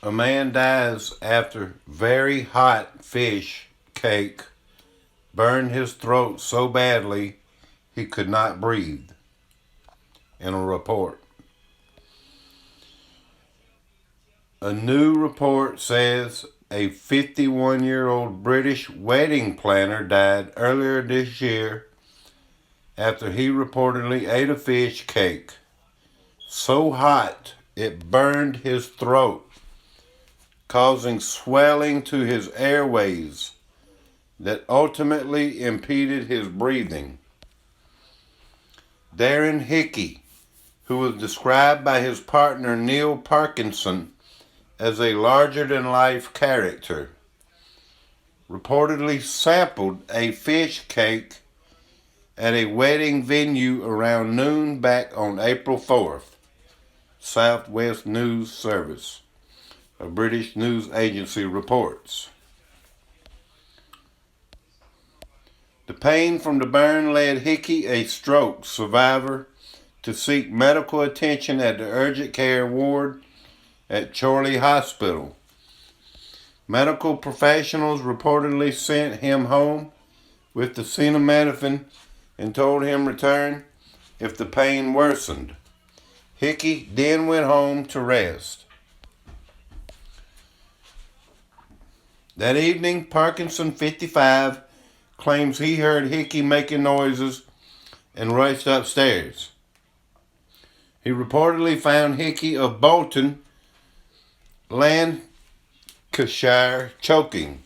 A man dies after very hot fish cake burned his throat so badly he could not breathe, in a report. A new report says a 51-year-old British wedding planner died earlier this year after he reportedly ate a fish cake so hot it burned his throat, causing swelling to his airways that ultimately impeded his breathing. Darren Hickey, who was described by his partner Neil Parkinson as a larger-than-life character, reportedly sampled a fish cake at a wedding venue around noon back on April 4th, Southwest News Service, a British news agency, reports. The pain from the burn led Hickey, a stroke survivor, to seek medical attention at the urgent care ward at Chorley Hospital. Medical professionals reportedly sent him home with the acetaminophen and told him return if the pain worsened. Hickey then went home to rest. That evening, Parkinson, 55, claims he heard Hickey making noises and rushed upstairs. He reportedly found Hickey of Bolton, Lancashire, choking.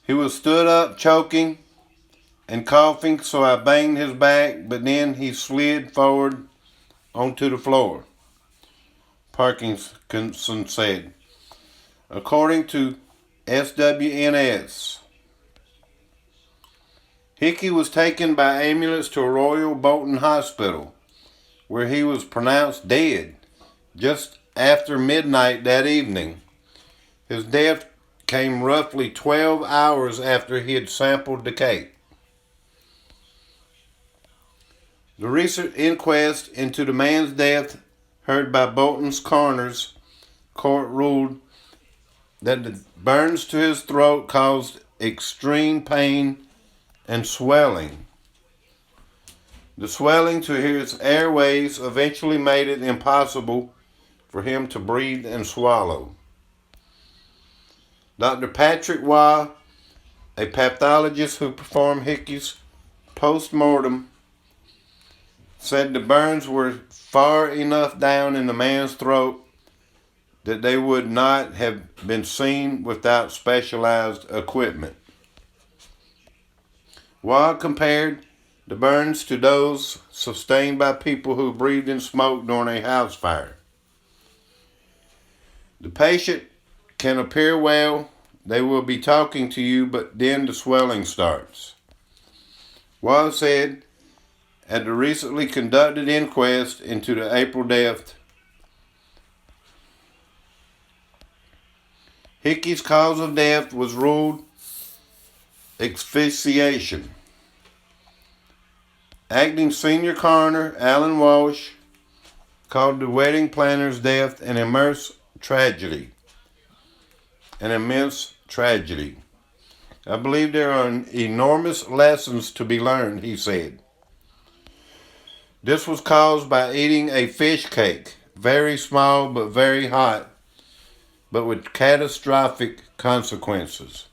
He was stood up choking and coughing, so I banged his back, but then he slid forward onto the floor, Parkinson said. According to SWNS, Hickey was taken by ambulance to Royal Bolton Hospital, where he was pronounced dead just after midnight that evening. His death came roughly 12 hours after he had sampled the cake. The recent inquest into the man's death, heard by Bolton's coroner's court, ruled that the burns to his throat caused extreme pain and swelling. The swelling to his airways eventually made it impossible for him to breathe and swallow. Dr. Patrick Waugh, a pathologist who performed Hickey's post-mortem, said the burns were far enough down in the man's throat that they would not have been seen without specialized equipment. Waugh compared the burns to those sustained by people who breathed in smoke during a house fire. The patient can appear well, they will be talking to you, but then the swelling starts. Waugh said at the recently conducted inquest into the April death, Hickey's cause of death was ruled asphyxiation. Acting Senior Coroner Alan Walsh called the wedding planner's death an immense tragedy. I believe there are enormous lessons to be learned, he said. This was caused by eating a fish cake, very small but very hot, but with catastrophic consequences.